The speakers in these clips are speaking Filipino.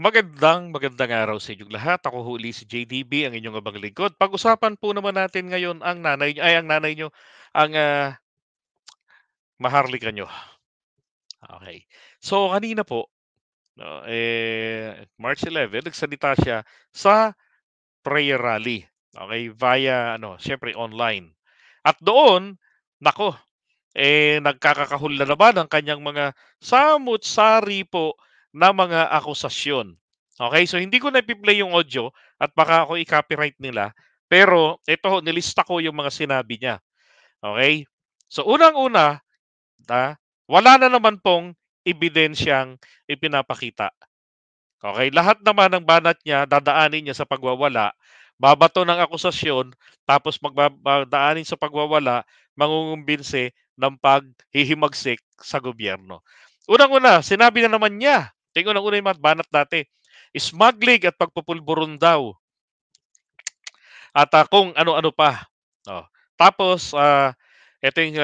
Magandang araw sa inyong lahat. Ako ho uli si JDB, ang inyong abang lingkod. Pag-usapan po naman natin ngayon ang nanay niyo, ang maharlika niyo. Okay. So kanina po, no, March 11, nagsalita siya sa prayer rally. Okay, via siyempre online. At doon, nako, nagkakakahul na naman ang kanyang mga samut-sari po na mga akusasyon. Okay, so hindi ko na ipi-play yung audio at baka ako i-copyright nila. Pero ito, nilista ko yung mga sinabi niya. Okay? So unang-una, ah, wala na naman pong ebidensyang ipinapakita. Okay, lahat naman ng banat niya dadaanin niya sa pagwawala, babato ng akusasyon, tapos dadaanin sa pagwawala, mangungumbinsi ng paghihimagsik sa gobyerno. Unang-una, sinabi na naman niya, unang-una yung mga banat dati, smuggling at pagpupulburon daw at kung ano-ano pa. Oh. Tapos, ito yung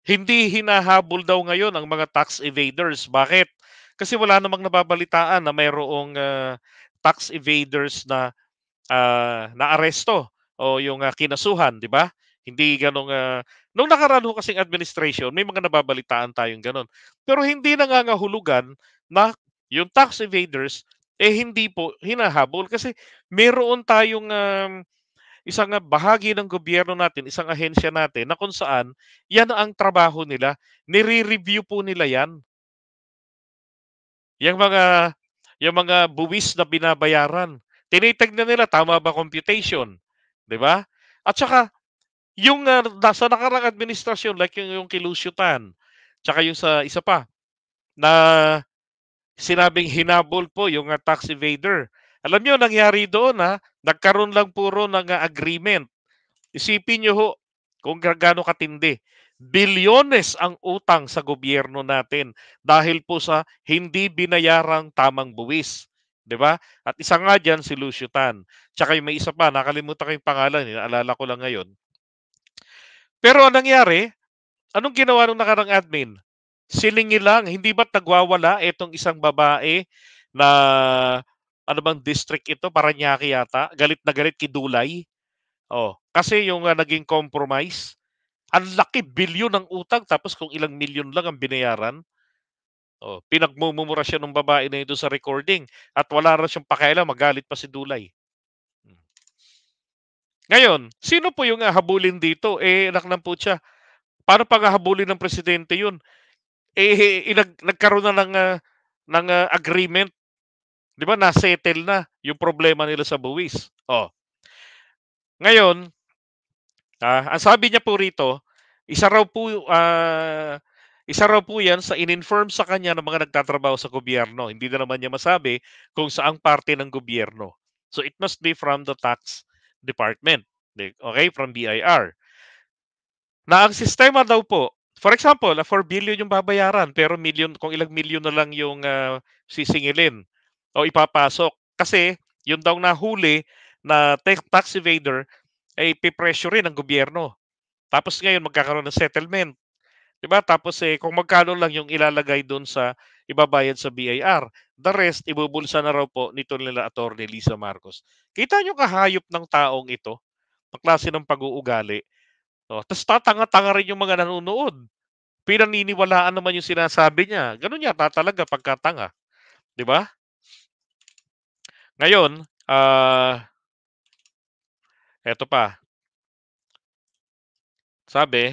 hindi hinahabol daw ngayon ang mga tax evaders. Bakit? Kasi wala namang nababalitaan na mayroong tax evaders na naaresto o yung kinasuhan, di ba? Hindi ganong nung nakaraan ho kasing administration, may mga nababalitaan tayong ganon. Pero hindi nangangahulugan na yung tax evaders hindi po hinahabol kasi meron tayong isang bahagi ng gobyerno natin, isang ahensya natin na kung saan yan ang trabaho nila. Nire-review po nila yan. Yung mga buwis na binabayaran. Tinitignan nila tama ba computation, 'di ba? At saka yung sa nakaraang administrasyon like yung kay Lucio Tan, tsaka yung sa isa pa na sinabing hinabol po yung tax evader. Alam niyo nangyari doon nagkaroon lang puro ng agreement. Isipin niyo ho kung gaano katindi. Bilyones ang utang sa gobyerno natin dahil po sa hindi binayarang tamang buwis. 'Di ba? At isa nga diyan si Lucio Tan. Tsaka yung may isa pa, nakalimutan ko yung pangalan, naalala ko lang ngayon. Pero anong nangyari? Anong ginawa nung nakarang admin? Silingi lang, hindi ba't nagwawala itong isang babae na ano bang district ito, Parañaque yata, galit na galit kay Dulay. Oh, kasi yung naging compromise, ang laki bilyon ng utang tapos kung ilang milyon lang ang binayaran. Oh, pinagmumura siya ng babae na ito sa recording at wala na siyang pakialam, magalit pa si Dulay. Hmm. Ngayon, sino po yung habulin dito? Anak ng putya, paano pag hahabulin ng presidente yun? Nagkaroon na ng agreement, 'di ba? Na-settle na yung problema nila sa buwis. Oh, ngayon, ang sabi niya po rito, isa raw po isa raw po 'yan sa in-inform sa kanya ng mga nagtatrabaho sa gobyerno. Hindi na naman niya masabi kung saang parte ng gobyerno. So it must be from the tax department. Okay, from BIR. Na ang sistema daw po, for example, 4 billion yung babayaran pero million, kung ilang milyon na lang yung sisingilin o ipapasok. Kasi yung daw nahuli na tax evader ay pipressure rin ng gobyerno. Tapos ngayon magkakaroon ng settlement, 'di ba? Tapos kung magkano lang yung ilalagay doon sa ibabayad sa BIR, the rest ibubulsa na raw po nito nila Attorney Lisa Marcos. Kita niyo kahayop ng taong ito, ang klase ng pag-uugali. Oh, tapos tatanga-tanga rin yung mga nanonood. Pinaniniwalaan naman yung sinasabi niya. Ganun yata talaga pagkatanga, 'di ba? Ngayon, eto pa. Sabi,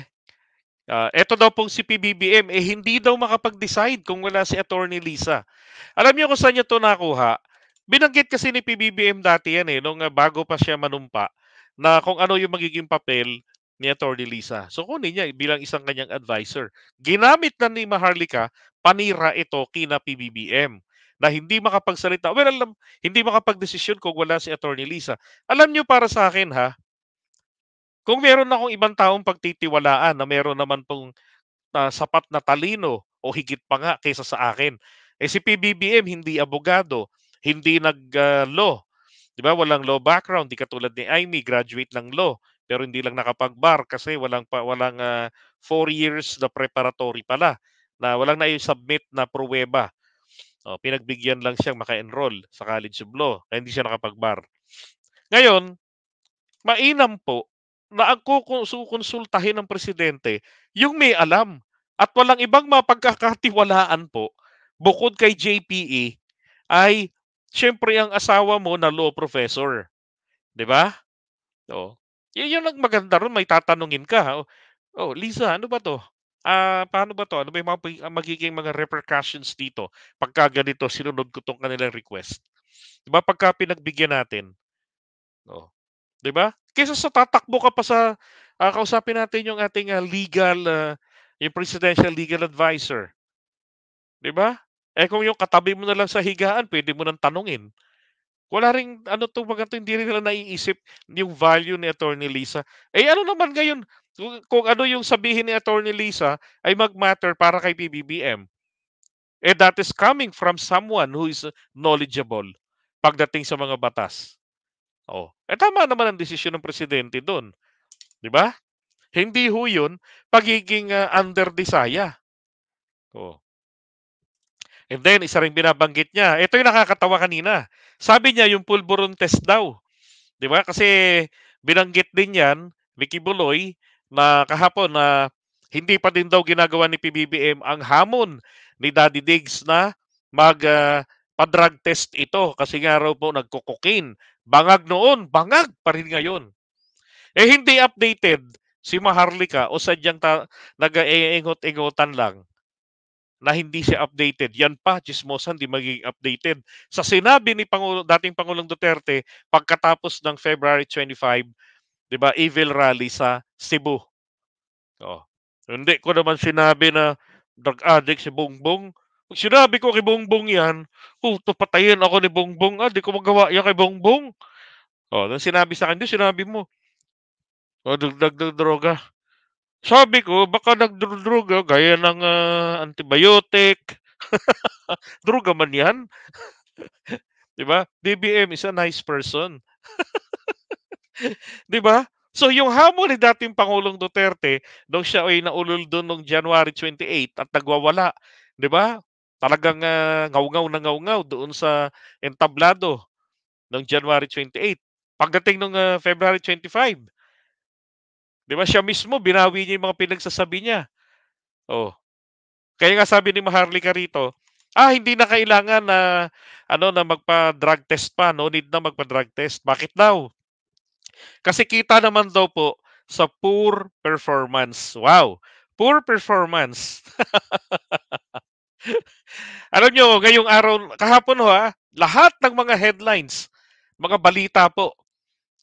eto daw pong si PBBM hindi daw makapag-decide kung wala si Attorney Lisa. Alam niyo kung saan niya 'to nakuha? Binanggit kasi ni PBBM dati yan nung bago pa siya manumpa na kung ano yung magiging papel ni Attorney Lisa. So kunin niya bilang isang kanyang advisor. Ginamit na ni Maharlika panira ito kina PBBM na hindi makapagsalita. Well, hindi makapagdesisyon kung wala si Attorney Lisa. Alam niyo para sa akin kung meron akong ibang taong pagtitiwalaan na meron naman pong sapat na talino o higit pa nga kaysa sa akin. Si PBBM hindi abogado, hindi nag-law, 'di ba? Walang law background, di katulad ni Amy, graduate ng law, pero hindi lang nakapag-bar kasi walang 4 years na preparatory pala na walang na-submit na pruweba. Pinagbigyan lang siyang maka-enroll sa College of Law, kaya hindi siya nakapag-bar. Ngayon, mainam po na ang kukonsultahin ng presidente yung may alam at walang ibang mapagkakatiwalaan po bukod kay JPE ay siyempre ang asawa mo na law professor, 'di ba? Oh. Yun ang maganda ron, may tatanungin ka. Lisa, ano ba 'to? Paano ba 'to? Ano ba yung magiging mga repercussions dito pagka ganito sinunod ko 'tong kanilang request? 'Di ba pagka pinagbigyan natin, oh, 'di ba? Kaysa sa tatakbo ka pa sa, kausapin natin yung ating, yung presidential legal advisor, 'di ba? Eh, kung yung katabi mo na lang sa higaan puwede mo ng tanungin. Wala ring ano 'to, baga 'to, hindi rin nila naiisip yung value ni Attorney Lisa. Eh, ano naman ngayon, kung ano yung sabihin ni Attorney Lisa ay mag-matter para kay PBBM, eh, that is coming from someone who is knowledgeable pagdating sa mga batas. Tama naman ang desisyon ng presidente do'n, 'di ba? Hindi ho 'yun pagiging, underdesaya. Oh, and then isa ring binabanggit niya, ito yung nakakatawa kanina. Sabi niya yung pulburon test daw. 'Di ba? Kasi binanggit din 'yan, Vicky Buloy, na kahapon na hindi pa din daw ginagawa ni PBBM ang hamon ni Daddy Diggs na pa-drug test ito kasi nga raw po nagko-cocaine. Bangag noon, bangag pa rin ngayon. Eh hindi updated si Maharlika o sadyang nag-iingot-ingotan lang na hindi siya updated. Yan pa, chismosan, di magiging updated. Sa sinabi ni dating Pangulong Duterte pagkatapos ng February 25, 'di ba, evil rally sa Cebu. Oh. Hindi ko naman sinabi na drug addict si Bongbong. Pag sinabi ko kay Bongbong 'yan, patayin ako ni Bongbong. Di ko magawa 'yan kay Bongbong. Nung sinabi sa akin, "Di sinabi mo, nagdroga." Sabi ko, baka nagdrodroga gaya ng antibiotic. Droga man 'yan, 'di ba? BBM is a nice person. 'Di ba? So yung hamon ni dating Pangulong Duterte nung siya ay naulol dun nung January 28 at nagwawala, 'di ba? Talagang, ngawngaw na ngawngaw doon sa entablado ng January 28. Pagdating nung, February 25, 'di ba siya mismo binawi niya yung mga pinagsasabi niya. Oh, kaya nga sabi ni Maharlika rito, hindi na kailangan na ano, na magpa-drug test pa, no need na magpa-drug test. Bakit daw? Kasi kita naman daw po sa poor performance. Wow! Poor performance. Alam niyo ngayong araw kahapon ho, lahat ng mga headlines, mga balita po,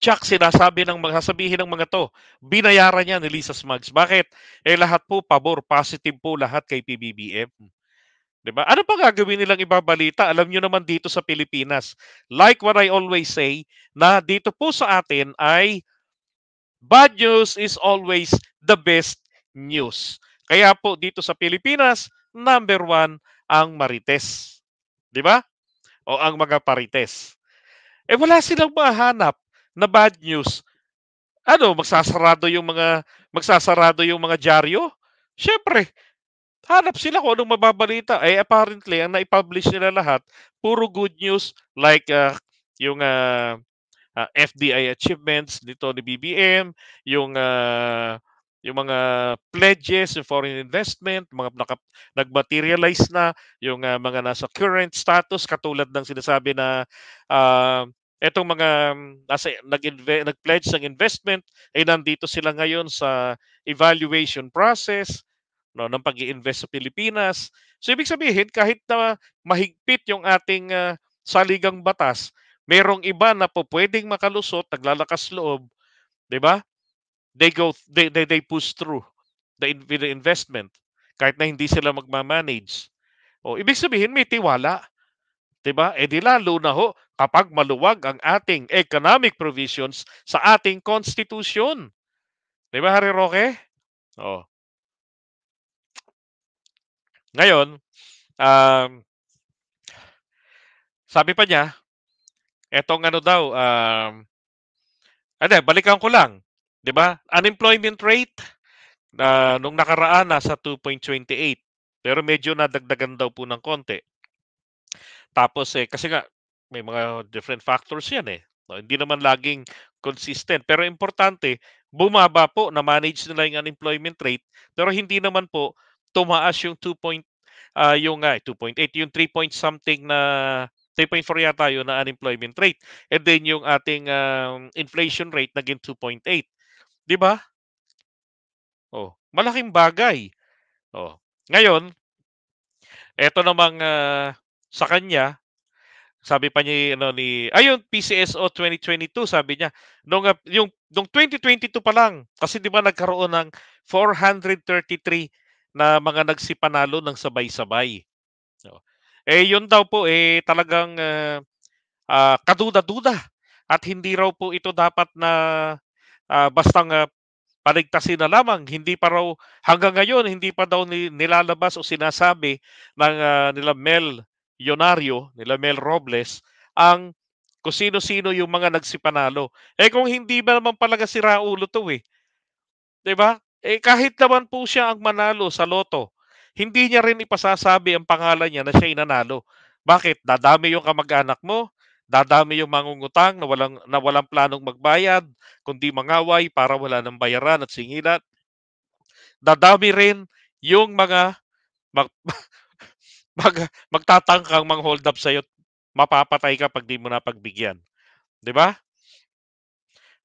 tsak sinasabi ng mga sasabihin ng mga 'to, binayaran niya ni Lisa Smugs. Bakit? Eh, lahat po pabor, positive po lahat kay PBBM, 'di ba? Ano pa gagawin nilang ibabalita? Alam niyo naman dito sa Pilipinas, like what I always say, na dito po sa atin ay bad news is always the best news. Kaya po dito sa Pilipinas, number one ang Marites. Di ba? O ang mga Parites. Wala silang mahanap na bad news. Magsasarado yung mga dyaryo? Siyempre, hanap sila kung anong mababalita. Apparently, ang naipublish nila lahat, puro good news like yung FDI achievements dito ni BBM, yung yung mga pledges, yung foreign investment, mga nag-materialize na, yung mga nasa current status katulad ng sinasabi na etong mga nag-pledge ng investment ay nandito sila ngayon sa evaluation process, no, ng pag-iinvest sa Pilipinas. So ibig sabihin kahit na mahigpit yung ating saligang batas, merong iba na po pwedeng makalusot, naglalakas loob, 'di ba? They push through the investment kahit na hindi sila magma-manage. Ibig sabihin may tiwala, 'di ba? Di lalo na ho kapag maluwag ang ating economic provisions sa ating constitution. 'Di ba, Harry Roque? Oh. Ngayon, um, sabi pa niya, etong ano daw, balikan ko lang, 'di ba? Unemployment rate nung nakaraan nasa 2.28. Pero medyo nadagdagan daw po ng konti. Tapos, kasi nga may mga different factors 'yan, eh. Hindi naman laging consistent, pero importante bumaba po, na-manage nila yung unemployment rate, pero hindi naman po tumaas yung 2.8, yung 3 point something na 3.4 yata yun na unemployment rate, and then yung ating, inflation rate naging 2.8, 'di ba? Oh, malaking bagay. Oh, ngayon eto namang, sa kanya. Sabi pa niya ano ayun PCSO 2022 sabi niya nung 2022 pa lang kasi 'di ba nagkaroon ng 433 na mga nagsipanalo ng sabay-sabay, oo. Yun daw po, talagang, kaduda-duda at hindi raw po ito dapat na, bastang, paligtasin na lamang. Hindi pa raw hanggang ngayon hindi pa daw nilalabas o sinasabi ng, nila Mel Yonario, nila Mel Robles ang kung sino-sino yung mga nagsipanalo. Kung hindi ba naman talaga sira ulo 'to, 'di ba? Kahit naman po siya ang manalo sa loto, hindi niya rin ipasasabi ang pangalan niya na siya'y nanalo. Bakit? Dadami yung kamag-anak mo, dadami yung mangungutang na walang planong magbayad, kundi mangaway para wala ng bayaran at singilan. Dadami rin yung mga mag magtatangkang mang-hold up sa'yo't mapapatay ka 'pag 'di mo napagbigyan, 'di ba?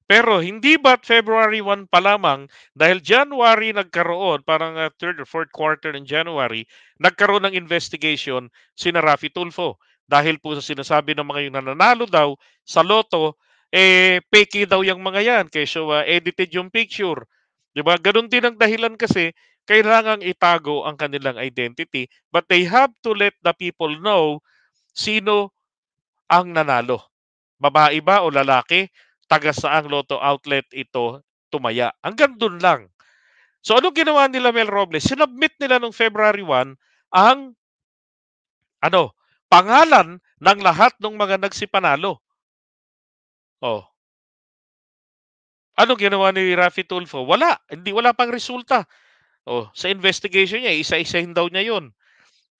Pero hindi ba't February 1 pa lamang dahil January nagkaroon parang, 3rd or 4th quarter ng January, nagkaroon ng investigation sina Raffy Tulfo. Dahil po sa sinasabi ng mga yung nananalo daw sa loto, peke daw yang mga yan kesyo, edited yung picture. 'Di ba, gano'n din ang dahilan kasi kailangang itago ang kanilang identity, but they have to let the people know sino ang nanalo. Babae ba o lalaki, taga saang lotto outlet ito tumaya. Hanggang dun lang. So anong ginawa nila Mel Robles? Sinubmit nila nung February 1 ang ano, pangalan ng lahat ng mga nagsipanalo. Oh, anong ginawa ni Raffy Tulfo? Wala pang resulta. Oh, sa investigation niya, isa-isahin daw niya 'yon.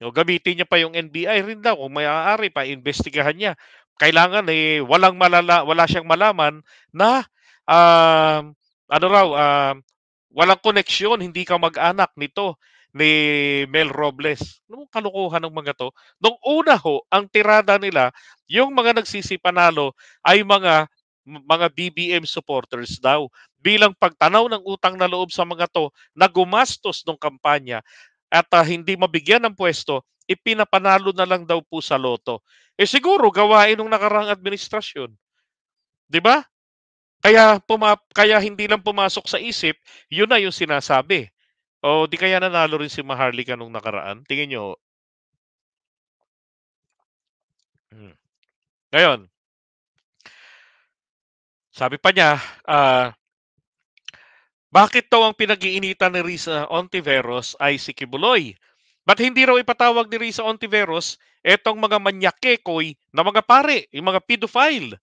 O gamitin niya pa yung NBI rin daw kung maaari paimbestigahan niya. Kailangan, wala siyang malaman na, um, ano raw, walang koneksyon, hindi ka mag anak nito ni Mel Robles. Anong kalokohan ng mga 'to? Nung una ho, ang tirada nila, yung mga nagsisipanalo ay mga BBM supporters daw. Bilang pagtanaw ng utang na loob sa mga 'to na gumastos nung kampanya at, hindi mabigyan ng puwesto, ipinapanalo na lang daw po sa loto. Siguro gawain nung nakaraang administrasyon, 'di ba? Kaya hindi lang pumasok sa isip, yun na yung sinasabi. O di kaya nanalo rin si Maharlika nung nakaraan, tingin niyo? Hmm. Ngayon, sabi pa niya, bakit daw ang pinag-iinitan ni Risa Ontiveros ay si Kibuloy? Ba't hindi raw ipatawag ni Risa Ontiveros etong mga manyakekoy na mga pare, yung mga pedophile,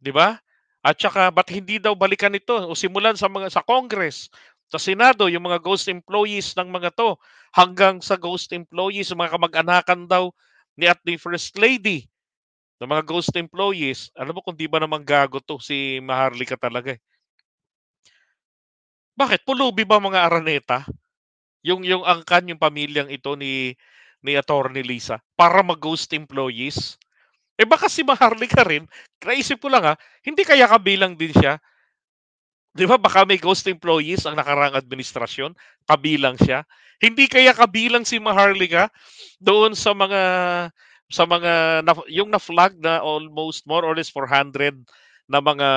'di ba? At saka ba't hindi daw balikan ito o simulan sa Congress, sa Senado, yung mga ghost employees ng mga 'to, hanggang sa ghost employees, mga kamag-anakan daw ni First Lady, ng mga ghost employees. Alam mo kung 'di ba naman gago 'to si Maharlika talaga, eh. Bakit pulubi ba mga Araneta? Yung angkan, yung pamilyang ito ni Attorney Lisa para mag-ghost employees? Baka si Maharlika rin, naisip ko lang, hindi kaya kabilang din siya? 'Di ba baka may ghost employees ang nakaraang administrasyon, kabilang siya? Hindi kaya kabilang si Maharlika doon sa mga yung na-flag na almost more or less 400 na mga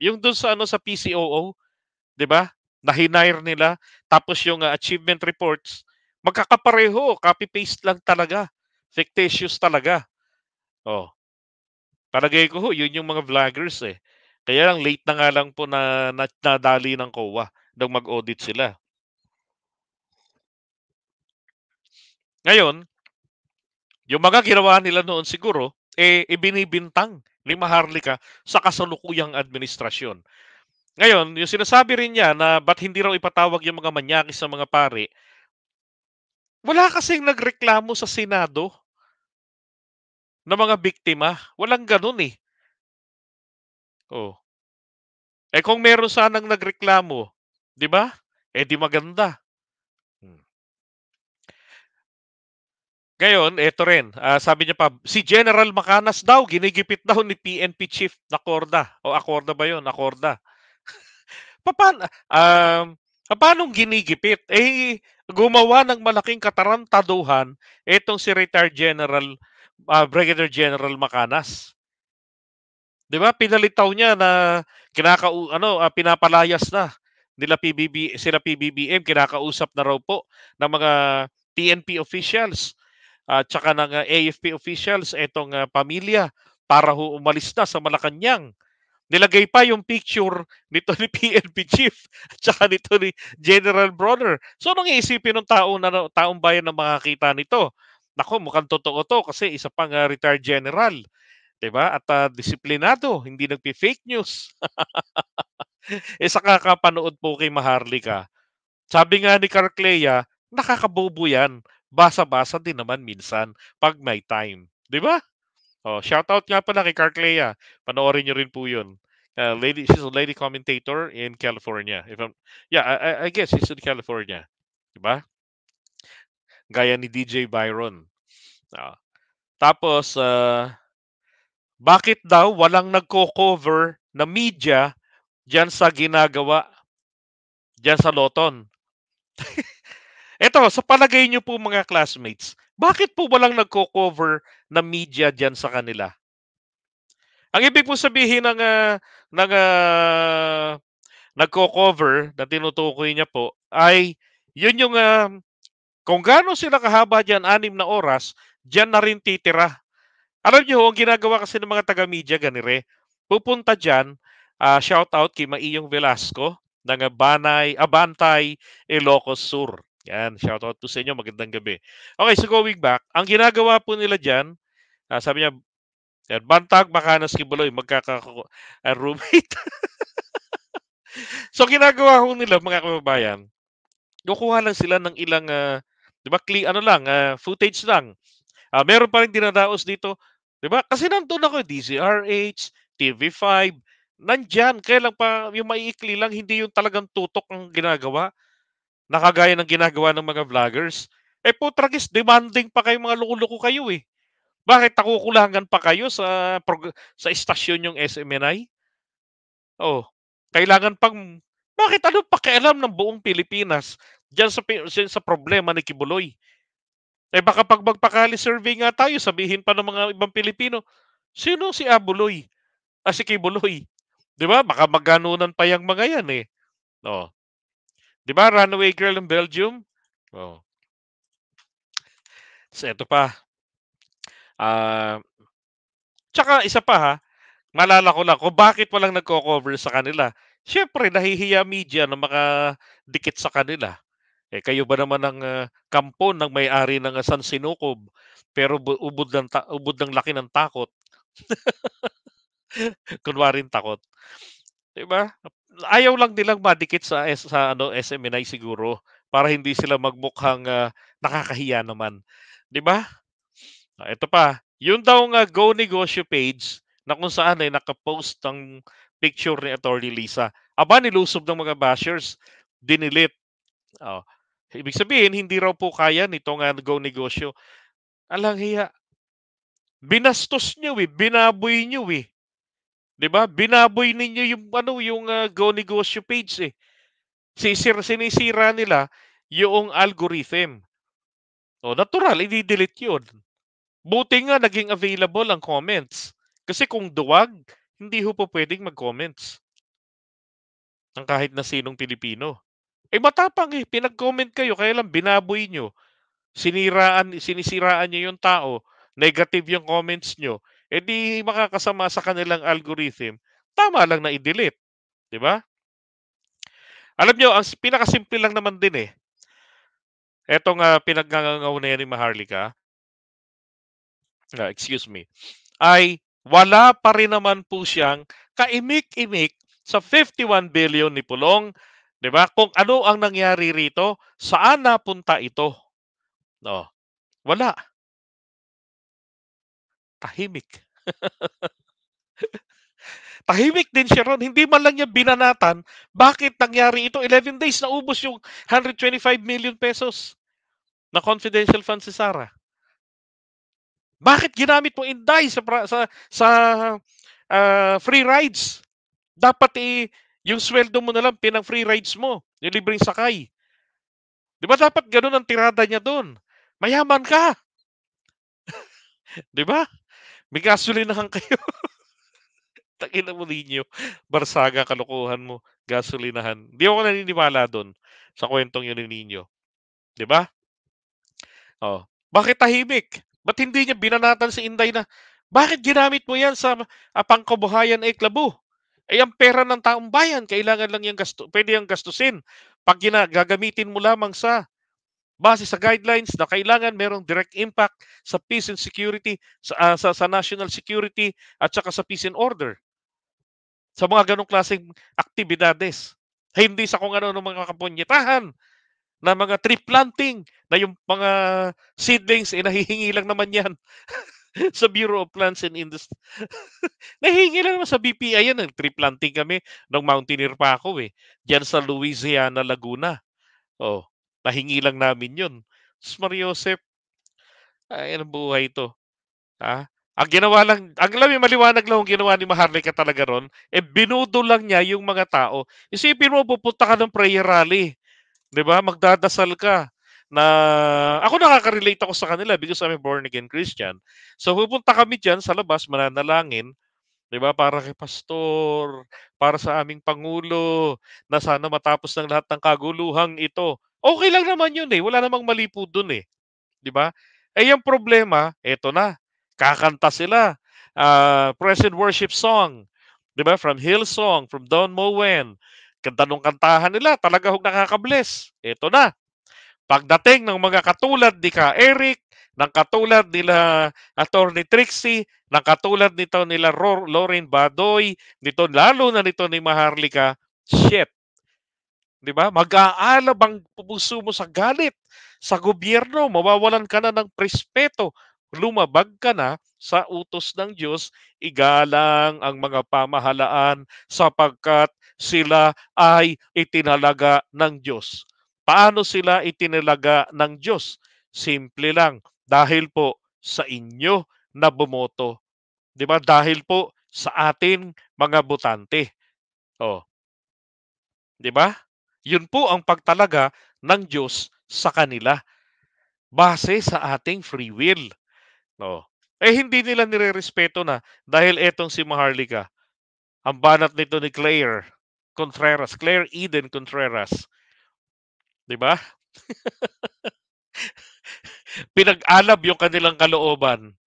yung dun sa ano, sa PCOO, 'di ba? Na hinire nila, tapos yung, achievement reports, magkakapareho, copy paste lang talaga, fictitious talaga. Oh, palagay ko ho yun yung mga vloggers, eh. Kaya lang late na nga lang po na nadali ng COA nung mag-audit sila. Ngayon, yung mga ginawa nila noon siguro, ibinibintang ni Maharlika sa kasalukuyang administrasyon. Ngayon, yung sinasabi rin niya na ba't hindi raw ipatawag yung mga manyakis sa mga pari, wala kasing nagreklamo sa Senado. ng mga biktima. Walang gano'n, eh. Oh, kung meron sanang nagreklamo, 'di ba? Eh, di maganda. Hmm. Ngayon, eto rin, sabi niya pa, si General Macanas daw ginigipit daw ni PNP Chief Acorda, o Acorda ba 'yun? Acorda. Papaanong ginigipit? Eh, gumawa ng malaking katarantaduhan etong si retired General, Brigadier General Macanas. 'Di ba pinalitaw niya na pinapalayas na sila PBBM, kinakausap na raw po ng mga PNP officials at tsaka ng AFP officials etong pamilya para umalis na sa Malacanang. Nilagay pa yung picture nito ni PNP chief at saka nito ni General Bronner. So anong iisipin ng taong bayan na makakita nito? Naku, mukhang totoo 'to kasi isa pang retired general, 'di ba? At disiplinado, hindi nagfi-fake news. Sa kakapanood po kay Maharlika, sabi nga ni Carclea, nakakabobo 'yan. Basa-basa din naman minsan 'pag may time, 'di ba? Oh, shoutout nga pala kay Carclea. Panoorin niyo rin po 'yun. She's a lady commentator in California. Yeah, I guess she's in California, 'di ba? Gaya ni DJ Byron. Oo. Tapos, bakit daw walang nagko-cover na media diyan sa ginagawa diyan sa Loton? Eto, sa palagay niyo po mga classmates, bakit po walang nagko-cover na media diyan sa kanila? Ang ibig po sabihin ng nagko-cover na tinutukoy niya po ay yun yung, kung gaano sila kahaba diyan, 6 na oras, diyan na rin titira. Alam niyo ang ginagawa kasi ng mga taga-media ganire, pupunta diyan, shoutout kay Maiyong Velasco ng Bantay, Ilocos Sur. Yan, shoutout po sa inyo, magandang gabi. Okay, so going back, ang ginagawa po nila diyan, sabi niya, yan, Bantag, Macanas, Kibuloy, roommate. So ginagawa ho nila mga kababayan, kukuha lang sila ng ilang, 'di ba, footage lang. Meron pa ring dinadaos dito, 'di ba? Kasi nandun ako, DZRH, TV5, nandiyan. Kaya lang pa yung maiikli lang, hindi yung talagang tutok ang ginagawa, na kagaya ng ginagawa ng mga vloggers. Putragis, demanding pa kayo, mga loko-loko kayo, eh. Bakit nakukulangan pa kayo sa istasyon yung SMNI? Oh, kailangan pang bakit anong pakialam ng buong Pilipinas diyan sa problema ni Kibuloy? Baka 'pag magpakali survey nga tayo, sabihin pa ng mga ibang Pilipino, "Sino si Abuloy? Si Kibuloy?" 'Di ba? Baka magganunan pa yang mga yan, eh. Oh, 'di ba runaway girl ng Belgium? Oh, eto pa, ah, tsaka isa pa, maalala ko lang kung bakit walang nagko-cover sa kanila. Siyempre nahihiya media na makadikit sa kanila. Kayo ba naman ang, kampo ng may-ari ng San Sinukob, pero ubod ng laki ng takot, kunwaring takot, 'di ba? Ayaw lang nilang madikit sa SMNI siguro para hindi sila magmukhang, nakakahiya naman, 'di ba? Ito pa, yun daw nga Go Negosyo page na kung saan ay naka-post ang picture ni Attorney Lisa, nilusob ng mga bashers, dinilit. Oh, ibig sabihin hindi raw po kaya nitong, Go Negosyo. Alang hiya, binastos niyo, binaboy niyo, 'di ba? Binaboy ninyo yung Go Negosyo page, eh. Sinisira nila yung algorithm. Natural ide-delete yun. Buti nga naging available ang comments. Kasi kung duwag, hindi ho po puwedeng mag-comments ng kahit na sinong Pilipino. Matapang, pinag-comment kayo kaya lang binaboy niyo. Sinisiraan niyo yung tao, negative yung comments niyo, di makakasama sa kanilang algorithm, tama lang na i-delete, 'di ba? Alam niyo ang pinakasimple lang naman din, etong, pinagngangangaw-unayan ni Maharlika, excuse me, ay wala pa rin naman po siyang kaimik-imik sa 51 billion ni Pulong, 'di ba? Kung ano ang nangyari rito, saan napunta ito? Oh, wala. tahimik. Tahimik din siya ron, hindi man lang niya binanatan bakit nangyari ito. 11 days naubos yung 125 million pesos na confidential fund si Sarah. Bakit ginamit mo Inday sa free rides? Dapat yung sweldo mo na lang pinang free rides mo, yung libreng sakay. 'Di ba dapat gano'n ang tirada niya do'n? Mayaman ka, 'di ba? May gasolinahan kayo. Tangina mo ninyo, Barsaga kalokohan mo, gasolinahan. Hindi ako naniniwala do'n sa kuwentong 'yun ni Nino, 'di ba? Oh, bakit tahimik? Ba't hindi niya binanatan si Inday na, "Bakit ginamit mo 'yan sa pangkabuhayan ay klabo? Eh, ang pera ng taong bayan kailangan lang 'yang puwede 'yang gastusin 'pag gagamitin mo lamang sa base sa guidelines na kailangan merong direct impact sa peace and security, sa national security at saka sa peace and order, sa mga gano'ng klaseng aktibidades. Hindi sa kung ano-anong mga kapunyetahan na mga tree planting na yung mga seedlings, nahihingi lang naman 'yan sa Bureau of Plants and Industry. Nahihingi lang naman sa BPI 'yan, nag-tree planting kami nung mountaineer pa ako, diyan sa Louisiana, Laguna. Oh, nahingi lang namin 'yun. Sus Mariosep, ay anong buhay 'to, ah. Ang ginawa lang alam mo maliwanag lang ang ginawa ni Maharlika talaga ron, binudol lang niya yung mga tao. Isipin mo pupunta ka ng prayer rally, 'di ba, magdadasal ka na ako nakaka-relate ako sa kanila because I'm a born again Christian. So pupunta kami diyan sa labas mananalangin, 'di ba, para kay pastor, para sa aming pangulo, na sana matapos ng lahat ng kaguluhang ito. Okey lang naman 'yun, wala namang mali po dun, 'di ba? Eh, yung problema, eto na, kakanta sila, praise and worship song, 'di ba, from Hillsong, from Don Moen, ganda nung kantahan nila, talaga hong nakaka-bless. Eto na, pagdating ng mga katulad ni Ka Eric, ng katulad nila Attorney Trixie, ng katulad nito nila Lauren Badoy, nito lalo na nito ni Maharlika, shit, 'di ba? Mag-aalab ang puso mo sa galit sa gobyerno, mawawalan ka na ng respeto, lumabag ka na sa utos ng Diyos, igalang ang mga pamahalaan sapagkat sila ay itinalaga ng Diyos. Paano sila itinalaga ng Diyos? Simple lang, dahil po sa inyo na bumoto. 'Di ba? Dahil po sa atin mga botante. Oh, 'di ba? Yun po ang pagtalaga ng Diyos sa kanila base sa ating free will. No. Eh hindi nila nirerespeto na dahil etong si Maharlika, ang banat nito ni Claire Contreras, Claire Eden Contreras, 'di ba? Pinag-alab yung kanilang kalooban.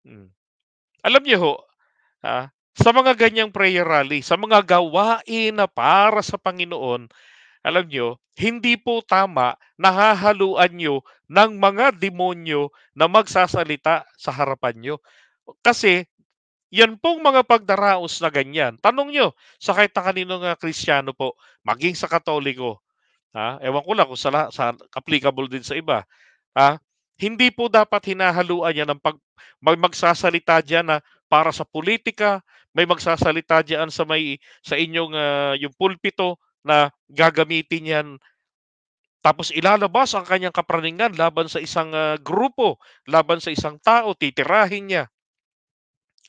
Hmm. Alam niyo ho, sa mga ganyang prayer rally, sa mga gawain na para sa Panginoon, alam nyo, hindi po tama na hahaluan nyo ng mga demonyo na magsasalita sa harapan nyo. Kasi yan pong mga pagdaraos na ganyan. Tanong nyo sa kahit na kaninong Kristiyano po, maging sa Katoliko, ewan ko lang kung sa applicable din sa iba. Ha? Hindi po dapat hinahaluan yan ng may magsasalita diyan na para sa politika, may magsasalita diyan sa inyong yung pulpito na gagamitin yan tapos ilalabas ang kanyang kapraningan laban sa isang grupo, laban sa isang tao, titirahin niya.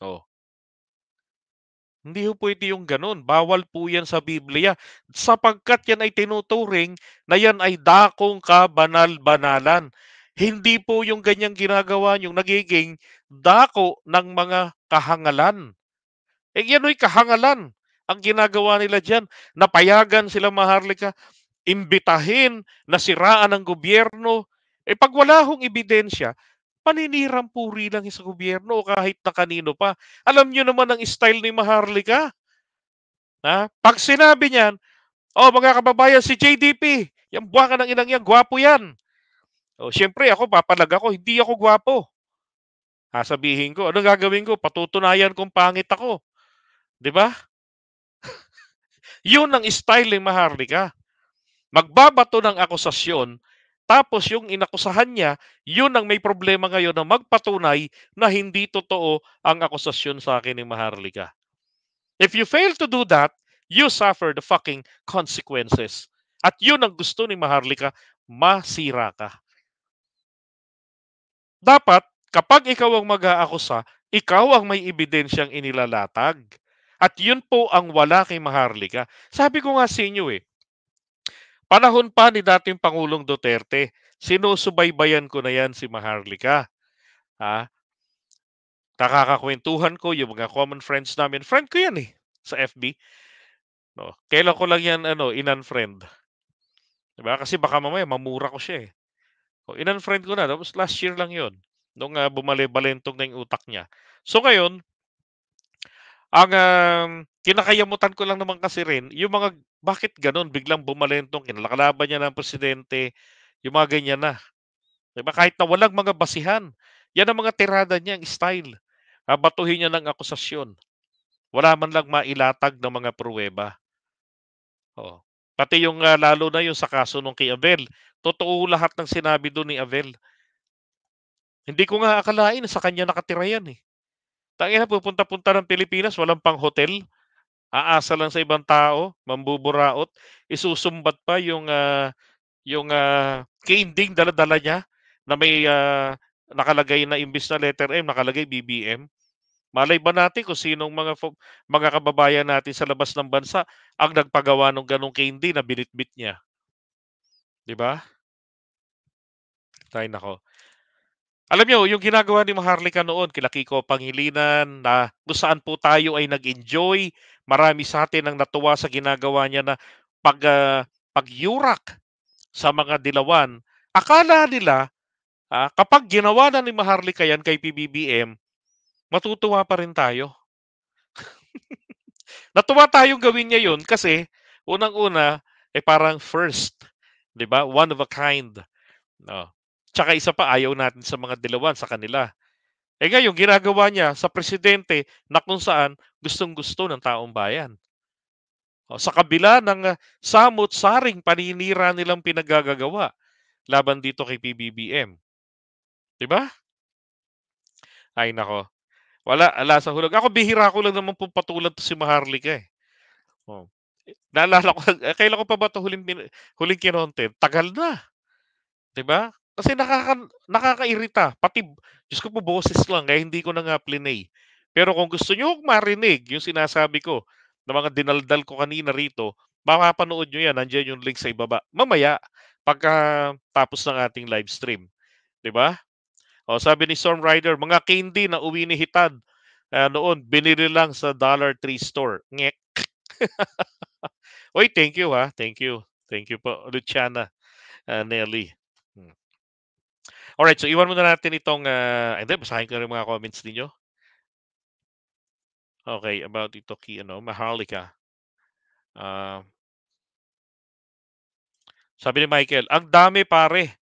Oh, hindi ho puwede yung gano'n. Bawal po yan sa Biblia sapagkat yan ay tinuturing na yan ay dakong kabanal-banalan. Hindi po yung ganyang ginagawa yung nagiging dako ng mga kahangalan. Eh, yan ay kahangalan ang ginagawa nila diyan. Napayagan sila Maharlika, imbitahin na siraan ng gobyerno. Eh, 'pag wala hong ebidensya, paninirang puri lang sa gobyerno o kahit na kanino pa. Alam niyo naman ang style ni Maharlika, 'pag sinabi niyan, "Oh, mga kababayan, si JDP, yang buwaka ng inang yan, gwapo yan." Oh, siyempre ako papalag ako, hindi ako gwapo. Sasabihin ko, anong gagawin ko? Patutunayan kong pangit ako, 'di ba? Yun ang style ni Maharlika. Magbabato ng akusasyon Tapos yung inakusahan niya, yun ang may problema ngayon na magpatunay na hindi totoo ang akusasyon sa akin ni Maharlika. If you fail to do that, you suffer the fucking consequences. At yun ang gusto ni Maharlika, masira ka. Dapat, kapag ikaw ang mag-aakusa, ikaw ang may ebidensyang inilalatag. At yun po ang wala kay Maharlika. Sabi ko nga sa inyo panahon pa ni dating Pangulong Duterte, sinusubaybayan ko na yan si Maharlika. Ha? Nakakakwentuhan ko yung mga common friends namin. Friend ko yan sa FB. No? Kailan ko lang yan in-unfriend. Diba? Kasi baka mamaya mamura ko siya. In-unfriend ko na. Tapos last year lang yon nung bumali-balentong na yung utak niya. So ngayon, ang kinakayamutan ko lang naman kasi rin, yung mga bakit ganun, biglang bumalentong, kinalakalaban niya ng presidente, yung mga ganyan na. Diba? Kahit na walang mga basihan. Yan ang mga tirada niya, ang style. Batuhin niya ng akusasyon. Wala man lang mailatag ng mga pruweba. Oh. Pati yung lalo na yung sa kaso nung kay Abel. Totoo lahat ng sinabi doon ni Abel. Hindi ko nga akalain sa kanya nakatira yan Tangina pupunta-punta ng Pilipinas, walang pang hotel. Aasa lang sa ibang tao, mambuburaot, isusumbat pa yung kending dala-dala niya na may nakalagay na imbis na letter M, nakalagay BBM. Malay ba natin kung sinong mga kababayan natin sa labas ng bansa ang nagpagawa ng ganong candy na binitbit niya, 'di ba? Ay nako. Alam niyo yung ginagawa ni Maharlika noon kila Kiko Pangilinan na kung saan po tayo ay nag-enjoy, marami sa atin ang natuwa sa ginagawa niya na pagyurak sa mga dilawan. Akala nila kapag ginawa na ni Maharlika yan kay PBBM, matutuwa pa rin tayo. Natuwa tayong gawin niya yun kasi unang-una parang first, 'di ba? One of a kind. No. Tsaka isa pa ayaw natin sa mga dilawan sa kanila. Ngayon ginagawa niya sa presidente na kung saan gustong-gusto ng taong bayan. Sa kabila ng samot-saring paninira nilang pinagagagawa laban dito kay PBBM, 'di ba? Ay nako. Wala sa hulog. Ako bihira ko lang naman pong patulad to si Maharlika Oh. Naalala ko kailan ko pa ba 'to huling kinontent? Tagal na, 'di ba? Kasi nakakairita pati Diyos ko po boses lang kaya hindi ko na nga plinay. Pero kung gusto niyo marinig yung sinasabi ko na mga dinaldal ko kanina rito, mapapanood niyo yan, nandiyan yung link sa ibaba. Mamaya pagkatapos ng ating live stream, 'di ba? Sabi ni Storm Rider, mga candy na uwi ni Hitad noon binili lang sa Dollar Tree store. Ngek. Uy, thank you Thank you. Thank you po, Luciana, Nelly. Hmm. Alright, so iwan muna natin itong hindi basahin ko rin mga comments ninyo. Okay, about ito kay Maharlika. Ah, sabi ni Michael, ang dami pare.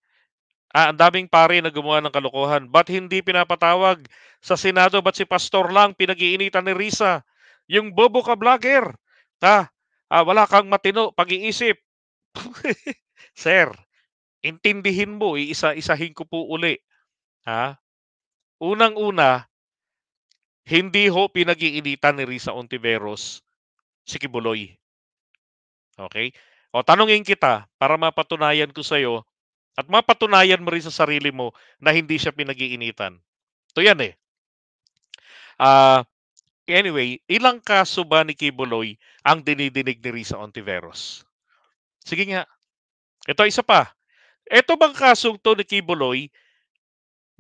Ang daming pare na gumawa ng kalokohan. Ba't hindi pinapatawag sa Senado? Ba't si Pastor lang pinag-iinitan ni Risa? Yung bobo ka vlogger. Wala kang matino pag-iisip. Sir, intindihin mo, iisa-isahin ko po uli. Ha? Unang-una, hindi ho pinag-iinitan ni Risa Ontiveros si Kibuloy. Okay? Tanungin kita para mapatunayan ko sa'yo at mapatunayan mo rin sa sarili mo na hindi siya pinag-iinitan. Ito yan Ah, anyway, ilang kaso ba ni Kibuloy ang dinidinig ni Risa Ontiveros? Sige nga. Ito isa pa. Ito bang kasong to ni Kibuloy,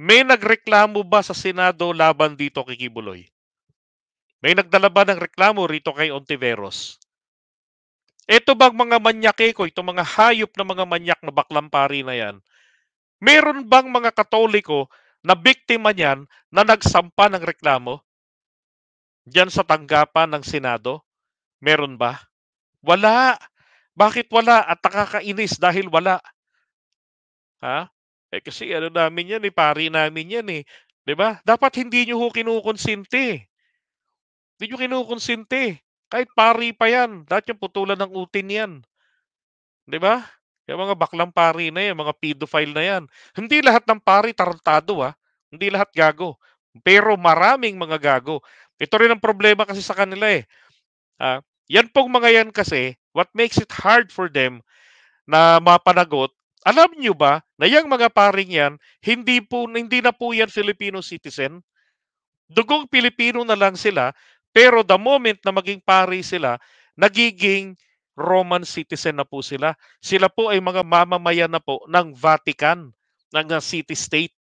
may nagreklamo ba sa Senado laban dito kay Kibuloy? May nagdala ba ng reklamo rito kay Ontiveros? Ito bang mga manyake ko, itong mga hayop na mga manyak na baklampari na yan, meron bang mga Katoliko na biktima niyan na nagsampa ng reklamo diyan sa tanggapan ng Senado? Meron ba? Wala. Bakit wala? At nakakainis dahil wala. Ha? Kasi namin yan pari namin yan 'Di ba? Dapat hindi niyo ho kinukonsente. Hindi niyo kinukonsente. Kahit pari pa yan, dapat yung putulan ng utin yan. 'Di ba? Yung mga baklang pari na yan, mga pedophile na yan. Hindi lahat ng pari tarantado, hindi lahat gago. Pero maraming mga gago. Ito rin ang problema kasi sa kanila, eh. Yan pong mga yan kasi, what makes it hard for them na mapanagot, alam niyo ba na yang mga paring yan, hindi na po yan Filipino citizen? Dugong Pilipino na lang sila, pero the moment na maging pari sila, nagiging Roman citizen na po sila. Sila po ay mga mamamayan na po ng Vatican, ng city-state.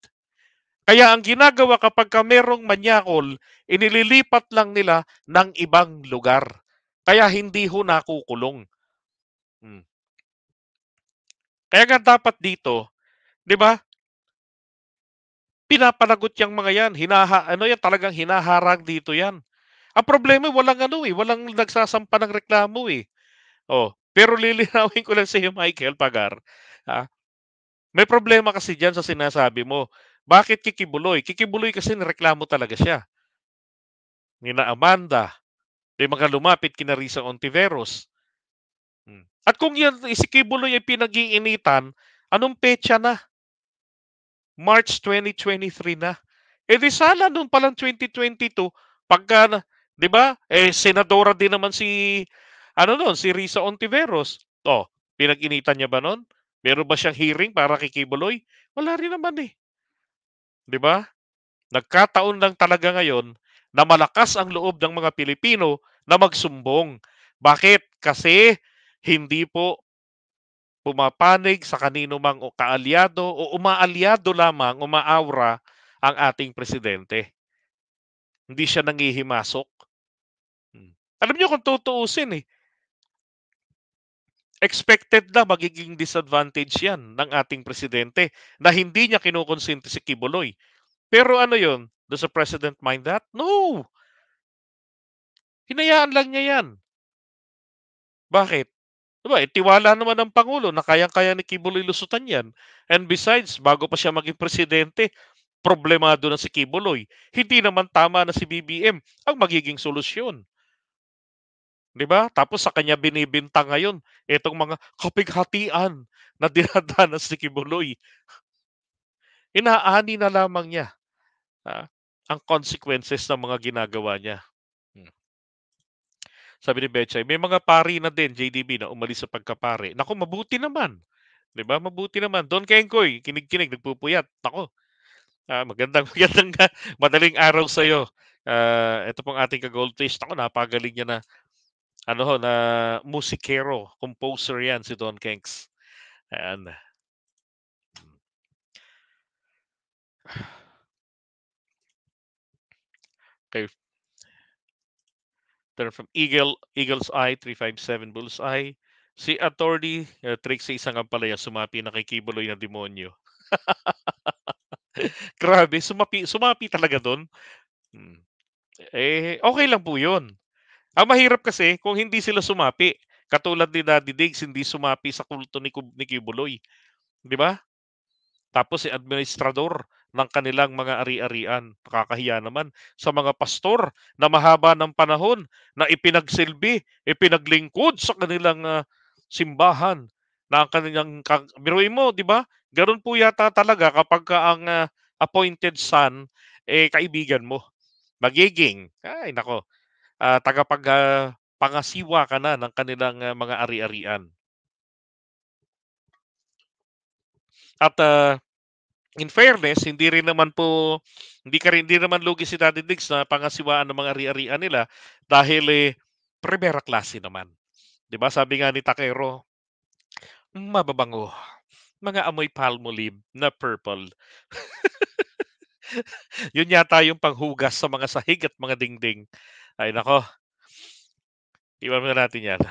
Kaya ang ginagawa kapag ka merong manyakol, inililipat lang nila ng ibang lugar. Kaya hindi ho nakukulong. Hmm. Kaya nga dapat dito, 'di ba? Pinapanagot yang mga yan. Ano yan, talagang hinaharang dito yan. Ang problema, walang nagsasampa ng reklamo eh. Oh, pero lilinawin ko lang sa iyo, Michael Pagar. Ah, may problema kasi diyan sa sinasabi mo. Bakit kikibuloy? Kikibuloy kasi nireklamo talaga siya. Nina Amanda, may mga lumapit kina Risa Ontiveros. At kung yan, si Kibuloy ay pinag-iinitan, anong petsa na? March 2023 na. Eh di sana noon palang 2022, pagka, 'di ba? Senadora din naman si Risa Ontiveros. Oh, pinag-initan niya ba noon? Meron ba siyang hearing para kay Kibuloy? Wala rin naman eh, 'di ba? Nagkataon lang talaga ngayon na malakas ang loob ng mga Pilipino na magsumbong. Bakit? Kasi hindi po pumapanig sa kanino mang o kaalyado o umaalyado lamang, umaawra ang ating presidente. Hindi siya nangihimasok. Alam niyo kung tutuusin expected na magiging disadvantage yan ng ating presidente na hindi niya kinukonsinti si Kibuloy. Pero ano yon? Does the president mind that? No! Hinayaan lang niya yan. Bakit? Diba, tiwala naman ng Pangulo na kayang-kaya ni Kibuloy lusutan yan. And besides, bago pa siya maging presidente, problemado na si Kibuloy. Hindi naman tama na si BBM ang magiging solusyon. 'Di ba? Tapos sa kanya binibintang ngayon itong mga kapighatian na dinadanas ni Kibuloy. Inaani na lamang niya ah, ang consequences ng mga ginagawa niya. Hmm. Sabi ni Betchay, may mga pari na din, JDB, na umalis sa pagkapare. Naku, mabuti naman. 'Di ba? Mabuti naman. Don Kenkoy, kinig-kinig, nagpupuyat. Naku, magandang magandang madaling araw sa iyo. Ito pong ating ka-goldfish. Naku, napagaling niya na ano ho, na musikero, composer 'yan si Don Kenks. Ayan. Okay, turn from Eagle's Eye 357 Bullseye. Si Attorney Trixie isang ampalaya sumapi na kay Kibuloy na demonyo. Grabe, sumapi talaga doon. Hmm. Okay lang po 'yun. Ang mahirap kasi kung hindi sila sumapi, katulad ni Daddy Diggs hindi sumapi sa kulto ni Kibuloy, 'di ba? Tapos si administrador ng kanilang mga ari-arian. Nakakahiya naman sa mga pastor na mahaba ng panahon na ipinagsilbi, ipinaglingkod sa kanilang simbahan na ang kanilang biruin mo, 'di ba? Gano'n po yata talaga kapag ka ang appointed son kaibigan mo. Magiging ay nako, pangasiwa ka na ng kanilang mga ari-arian. At in fairness, hindi naman lugi si Daddy Diggs na pangasiwaan ng mga ari-arian nila dahil primera klase naman. 'Di ba? Sabi nga ni Takero, mababango, mga amoy palmolive na purple. Yun yata yung panghugas sa mga sahig at mga dingding. Ay nako, iwan na natin yan.